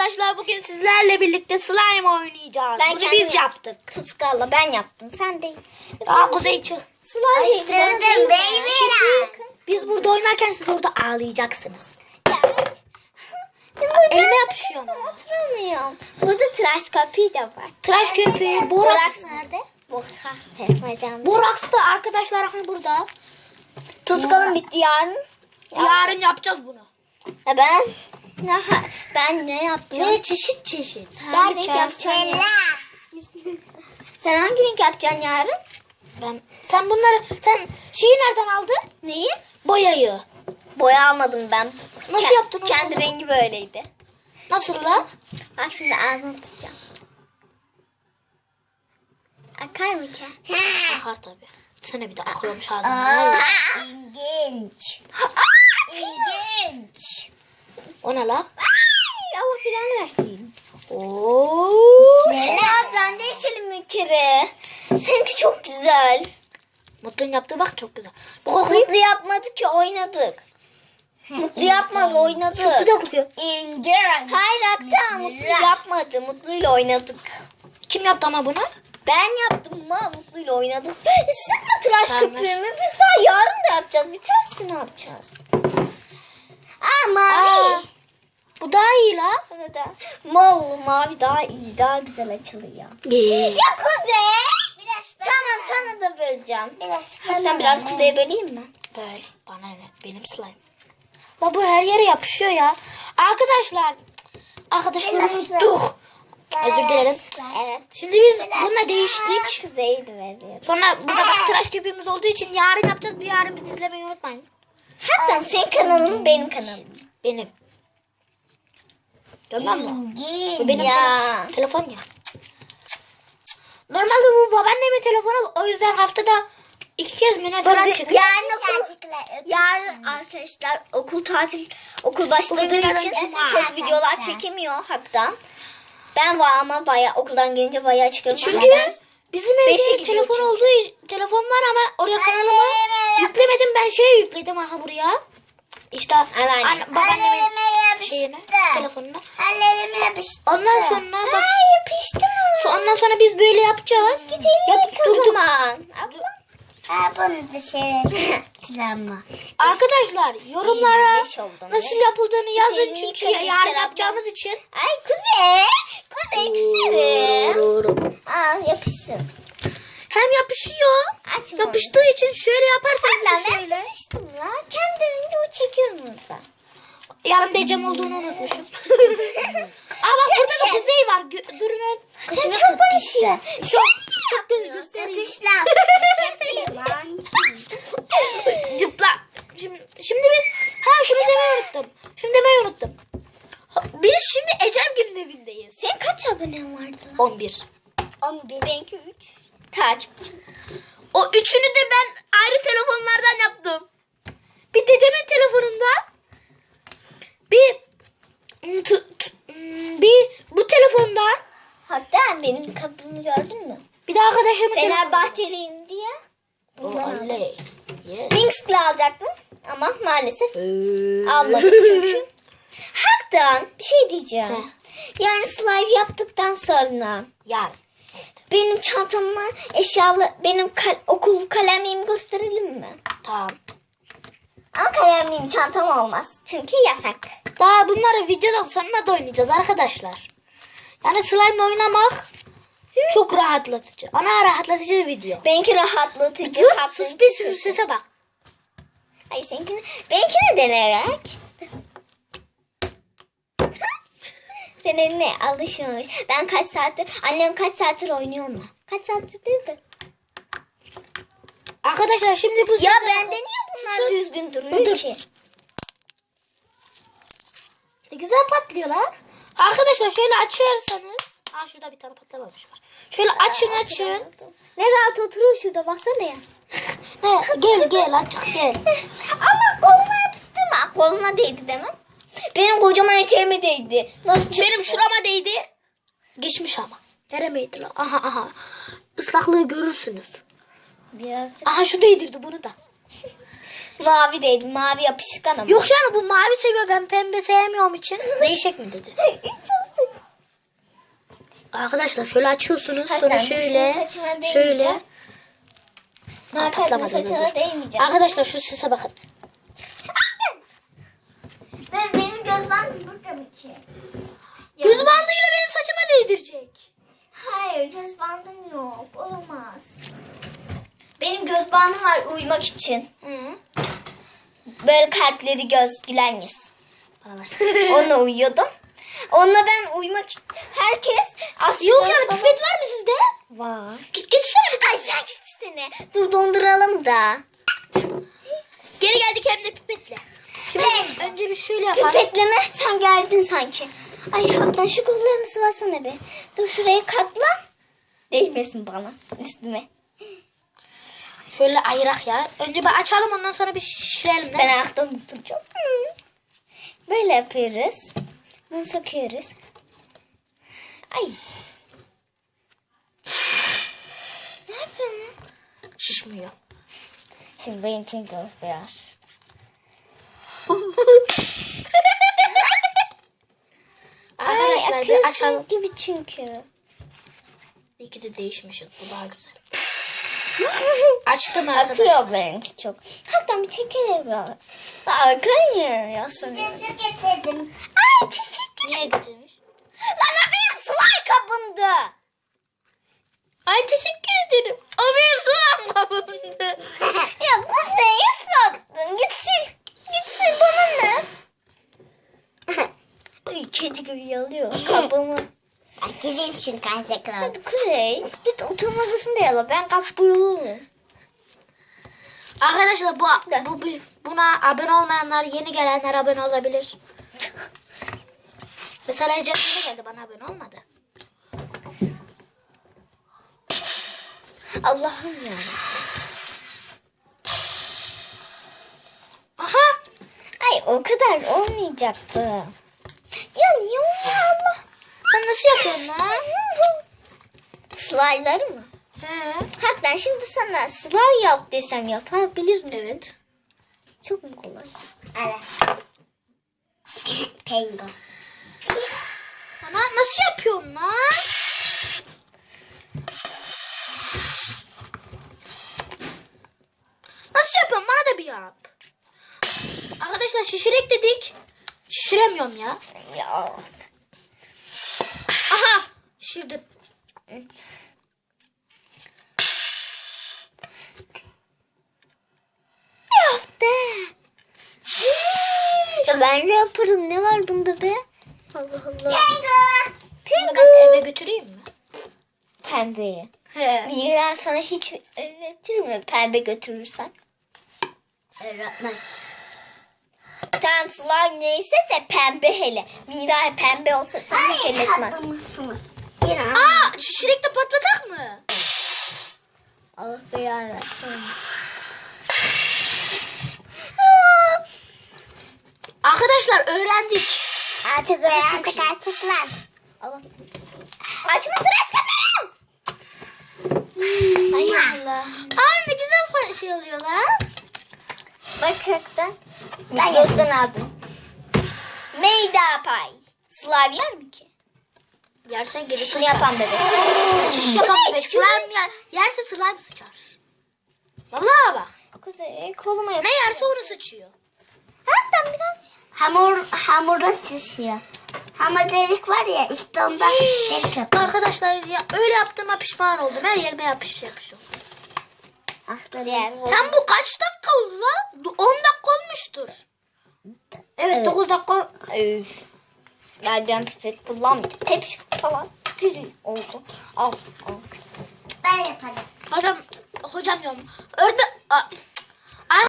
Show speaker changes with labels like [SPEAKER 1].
[SPEAKER 1] arkadaşlar, bugün sizlerle birlikte slime oynayacağız. Bunu biz yaptık.
[SPEAKER 2] Tutkalla ben yaptım. Sen değil.
[SPEAKER 1] Daha Kuzey çık.
[SPEAKER 2] Slime yaptım.
[SPEAKER 1] Biz burada oynarken siz orada ağlayacaksınız. Elime yapışıyor.
[SPEAKER 2] Oturamıyorum. Burada tıraş köpüğü de var.
[SPEAKER 1] Tıraş köpüğü. Boraks nerede?
[SPEAKER 2] Boraks tekmecem.
[SPEAKER 1] Boraks da arkadaşlar hani burada.
[SPEAKER 2] Tutkalım bitti yarın.
[SPEAKER 1] Yarın yapacağız bunu.
[SPEAKER 2] Ben ne yapacağım?
[SPEAKER 1] Ve çeşit çeşit.
[SPEAKER 2] Hangi renk yapacaksın? Sen hangi renk yapacaksın yarın?
[SPEAKER 1] Sen şeyi nereden aldın?
[SPEAKER 2] Neyi?
[SPEAKER 1] Boyayı.
[SPEAKER 2] Boya almadım ben.
[SPEAKER 1] Nasıl yaptın onu?
[SPEAKER 2] Kendi rengi böyleydi.
[SPEAKER 1] Nasıl lan?
[SPEAKER 2] Bak şimdi ağzımı tutacağım. Akar mı ki?
[SPEAKER 1] Akar tabii. Sana bir de akıyormuş ağzına.
[SPEAKER 2] İlginç. İlginç.
[SPEAKER 1] O ne la?
[SPEAKER 2] Allah filanı versin.
[SPEAKER 1] Ooo.
[SPEAKER 2] Nereden değişelim bir kere. Seninki çok güzel.
[SPEAKER 1] Mutlu'nun yaptığı bak çok güzel. Bu kokuyu
[SPEAKER 2] Mutlu yapmadık ki oynadık. Mutlu yapmadı oynadık.
[SPEAKER 1] çok güzel kokuyor.
[SPEAKER 2] İlginç. Hayır hatta Mutlu yapmadı. Mutlu'yla oynadık.
[SPEAKER 1] Kim yaptı ama bunu?
[SPEAKER 2] Ben yaptım ama Mutlu'yla oynadık. Sıkma tıraş
[SPEAKER 1] Tamam.
[SPEAKER 2] köpüğümü. Biz daha yarın da yapacağız. Bir tersini yapacağız. Mavi.
[SPEAKER 1] Bu daha iyi la.
[SPEAKER 2] Sana da mavi daha iyi, daha güzel açılıyor. Ya Kuzey. Tamam sana da böleceğim. Hatta biraz Kuzey'e böleyim mi?
[SPEAKER 1] Böyle. Bana ne? Benim slime. Bu her yere yapışıyor ya. Arkadaşlar unuttuk. Özür dilerim.
[SPEAKER 2] Evet.
[SPEAKER 1] Şimdi biz bununla değiştik.
[SPEAKER 2] Kuzey'e de veriyorum.
[SPEAKER 1] Sonra burada bak tıraş köpüğümüz olduğu için yarın yapacağız. Bir yarın bizi izlemeyi unutmayın.
[SPEAKER 2] Hatta senin kanalın mı benim kanalım?
[SPEAKER 1] Benim. Tamam mı? Bu
[SPEAKER 2] Bu
[SPEAKER 1] benim
[SPEAKER 2] ya.
[SPEAKER 1] telefon ya. Normalde bu babaannemin telefonu, o yüzden haftada 2 kez mi ne falan çıkıyor.
[SPEAKER 2] Yarın arkadaşlar okul başladığı
[SPEAKER 1] Bugün
[SPEAKER 2] için
[SPEAKER 1] cuma.
[SPEAKER 2] çok videolar çekemiyor haktan. Ben var ama bayağı okuldan gelince bayağı çıkıyorum.
[SPEAKER 1] Çünkü bizim
[SPEAKER 2] Beşe
[SPEAKER 1] evde
[SPEAKER 2] gidiyor
[SPEAKER 1] telefon var ama oraya kanalımı yüklemedim. Ben yükledim aha buraya. İşte babaannemin şeyine, telefonuna.
[SPEAKER 2] Ellerime yapıştı.
[SPEAKER 1] Ondan sonra bak.
[SPEAKER 2] Yapıştı mı?
[SPEAKER 1] Ondan sonra biz böyle yapacağız. Durduk.
[SPEAKER 2] Bunu da silahma.
[SPEAKER 1] Arkadaşlar yorumlara
[SPEAKER 2] Beş oldum,
[SPEAKER 1] nasıl
[SPEAKER 2] beş.
[SPEAKER 1] yapıldığını yazın
[SPEAKER 2] Senin
[SPEAKER 1] çünkü
[SPEAKER 2] yukarı
[SPEAKER 1] yarın
[SPEAKER 2] içeri
[SPEAKER 1] yapacağımız için.
[SPEAKER 2] Ay Kuzey. Kuzey güzelim. Yapışsın.
[SPEAKER 1] Hem yapışıyor.
[SPEAKER 2] Açma.
[SPEAKER 1] Yapıştığı için şöyle yaparsak
[SPEAKER 2] Ben
[SPEAKER 1] şöyle.
[SPEAKER 2] sıkıştım lan. Kendi video çekiyorum burada.
[SPEAKER 1] Yarın Becem olduğunu unutmuşum. Aa bak burada da Kuzey var. Durun.
[SPEAKER 2] Sen çok barışıyor.
[SPEAKER 1] Çok göstereyim. Cıpla. Şimdi biz şunu demeyi unuttum. Biz şimdi Ecemgil'in evindeyiz.
[SPEAKER 2] Senin kaç abonen vardı lan?
[SPEAKER 1] 11.
[SPEAKER 2] 11. Benimki 3. Takipçim.
[SPEAKER 1] O üçünü de ben ayrı telefonlardan yaptım. Bir dedemin telefonundan. Bir bu telefondan.
[SPEAKER 2] Hatta benim kapımı gördün mü?
[SPEAKER 1] Bir de arkadaşımın
[SPEAKER 2] Fenerbahçeliyim diye.
[SPEAKER 1] oley.
[SPEAKER 2] Wingsp'le alacaktım ama maalesef almadım çünkü. Haktan bir şey diyeceğim. Yani slime yaptıktan sonra
[SPEAKER 1] Yani.
[SPEAKER 2] benim çantamı benim okul kalemliğimi gösterelim mi?
[SPEAKER 1] Tamam.
[SPEAKER 2] Ama kalemliğim çantam olmaz. Çünkü yasak.
[SPEAKER 1] Daha bunları videodan sonra da oynayacağız arkadaşlar. Yani slime oynamak çok rahatlatıcı. Ana rahatlatıcı bir video.
[SPEAKER 2] Benimki rahatlatıcı.
[SPEAKER 1] Sus bir sese bak.
[SPEAKER 2] Hayır benimkini denerek. Sen eline alışmış. Annem kaç saattir oynuyor onunla. Kaç saattir değil de.
[SPEAKER 1] Arkadaşlar şimdi bu
[SPEAKER 2] Ya bende niye bunlar düzgün duruyor ki?
[SPEAKER 1] Güzel patlıyor lan. Arkadaşlar şöyle açarsanız. Aa şurada bir tane patlamamış var. Şöyle açın.
[SPEAKER 2] Ne rahat oturuyor şurada baksana ya.
[SPEAKER 1] Gel açık gel.
[SPEAKER 2] Allah koluma yapıştırma. Koluna değdi değil mi? Benim kocaman eteğime değdi. Nasıl
[SPEAKER 1] Benim şurama değdi. Geçmiş ama. Neremeydi lan? Aha. Islaklığı görürsünüz.
[SPEAKER 2] Birazcık.
[SPEAKER 1] Aha şu değdirdi bunu da.
[SPEAKER 2] Mavi değdi. Mavi yapışkan ama.
[SPEAKER 1] Yok yani bu mavi seviyor. Ben pembe sevmiyorum için. Değişik mi dedi?
[SPEAKER 2] Çok
[SPEAKER 1] Arkadaşlar şöyle açıyorsunuz. Sonra
[SPEAKER 2] Hakikaten,
[SPEAKER 1] şöyle.
[SPEAKER 2] şimdi saçıma
[SPEAKER 1] Şöyle.
[SPEAKER 2] değmeyeceğim. Hakikaten
[SPEAKER 1] Patlamadı,
[SPEAKER 2] saçına
[SPEAKER 1] dur.
[SPEAKER 2] değmeyeceğim.
[SPEAKER 1] Arkadaşlar şu sese bakın.
[SPEAKER 2] Benim göz bandım burada mı ki?
[SPEAKER 1] Göz bandıyla benim saçıma değdirecek.
[SPEAKER 2] Hayır, göz bandım yok. Olamaz. Benim göz bandım var uyumak için. Böyle kalpleri göz gülen yüz. Onunla uyuyordum. Onunla ben uyumak için. Herkes aslında...
[SPEAKER 1] Yok yani pipet var mı sizde?
[SPEAKER 2] Var.
[SPEAKER 1] Git gitsene bir
[SPEAKER 2] Ay sen gitsene. Dur donduralım da.
[SPEAKER 1] Geri geldik hem de pipetle. Şimdi önce bir şöyle yapalım.
[SPEAKER 2] Pipetleme sen geldin sanki. Ay haftan şu kollarını sıvasana be. Dur şuraya katla. Değmesin bana üstüme.
[SPEAKER 1] Şöyle ayırak ya. Önce bir açalım ondan sonra bir şişirelim.
[SPEAKER 2] Ben ayakta unutacağım. Böyle yapıyoruz. Bunu sokuyoruz. Ay. Ne yapıyorsun?
[SPEAKER 1] Şişmiyor.
[SPEAKER 2] Şimdi benimkini gör biraz.
[SPEAKER 1] Arkadaşlar
[SPEAKER 2] Ay,
[SPEAKER 1] bir
[SPEAKER 2] akıyorsun
[SPEAKER 1] açalım.
[SPEAKER 2] gibi çünkü.
[SPEAKER 1] İyi ki de değişmişiz. Bu daha güzel. Açtım arkadaşlar.
[SPEAKER 2] Akıyor benimki çok. Hatta bir çekelim biraz. Akıyor ya sanıyorum.
[SPEAKER 3] Su getirdim.
[SPEAKER 2] Ay teşekkür
[SPEAKER 1] Niye getirmiş?
[SPEAKER 2] Lan o benim slime kabımdı.
[SPEAKER 1] Ay teşekkür ederim. O benim sulam kabımdı.
[SPEAKER 2] Ya Kuzey ıslattın. Git sil. Git sil bana ne? Ay kedi gibi yalıyor kabımı.
[SPEAKER 3] Gideyim çünkü tekrar.
[SPEAKER 2] Hadi Kuzey. Git oturma odasında yala. Ben kapburulurum.
[SPEAKER 1] Arkadaşlar buna abone olmayanlar, yeni gelenler abone olabilir. Mesela Ece yeni geldi, bana abone olmadı.
[SPEAKER 2] Allah'ım ya.
[SPEAKER 1] Aha!
[SPEAKER 2] Ay o kadar olmayacaktı. Ya niye olmuyor Allah?
[SPEAKER 1] Sen nasıl yapıyorsun lan?
[SPEAKER 2] Slide'ları mı?
[SPEAKER 1] He.
[SPEAKER 2] Hatta şimdi sana slide yap desem yapabilir misin?
[SPEAKER 1] Evet.
[SPEAKER 2] Çok mu kolay?
[SPEAKER 3] Evet. Tango.
[SPEAKER 1] Ana nasıl yapıyorsun lan? Nasıl yapıyorsun? Bana da bir yap. Arkadaşlar şişirek dedik. Şişiremiyorum ya.
[SPEAKER 2] Ya.
[SPEAKER 1] Aha! Şişirdim.
[SPEAKER 2] Yaptı. Ya ben de yaparım. Ne var bunda be? Allah Allah.
[SPEAKER 1] Bunu ben eve götüreyim mi?
[SPEAKER 2] Pembeyi.
[SPEAKER 1] He.
[SPEAKER 2] Mira sana hiç öğretir mi pembe götürürsen?
[SPEAKER 3] Öğretmez.
[SPEAKER 2] Tamam slime neyse de pembe hele. Mira pembe olsa sana hiç elletmez.
[SPEAKER 3] Tatlımışsınız. Yine
[SPEAKER 1] Aa! Şişirek de patlatak mı?
[SPEAKER 2] Allah belanı versin.
[SPEAKER 1] Arkadaşlar öğrendik.
[SPEAKER 3] artık öğrendik artık lan.
[SPEAKER 2] Allah. Açma tıraş kapıyı. Ay Allah.
[SPEAKER 1] Aa ne güzel şey oluyor lan.
[SPEAKER 2] Bak hakikaten. Ben gözden aldım. Meyda pay. Slav yer mi ki?
[SPEAKER 1] Yersen geri
[SPEAKER 2] Şunu
[SPEAKER 1] sıçar.
[SPEAKER 2] yapan bebek.
[SPEAKER 1] Çiş yapan bebek. Slime yerse slime sıçar. Vallahi bak.
[SPEAKER 2] Kuzey koluma yap.
[SPEAKER 1] Ne yerse onu sıçıyor.
[SPEAKER 2] Hatta biraz.
[SPEAKER 3] Hamura şişiyor. Hamur delik var ya işte onda delik yapıyor.
[SPEAKER 1] Arkadaşlar ya, öyle yaptığıma pişman oldum. Her yerime yapış.
[SPEAKER 2] Diğer.
[SPEAKER 1] Sen bu kaç dakika oldu lan? 10 dakika olmuştur. Evet 9 dakika.
[SPEAKER 2] Ben pipet kullanmayacağım. Tepsi falan. Diri oldu. Al.
[SPEAKER 3] Ben yaparım.
[SPEAKER 1] Hocam diyorum. Öğretmen.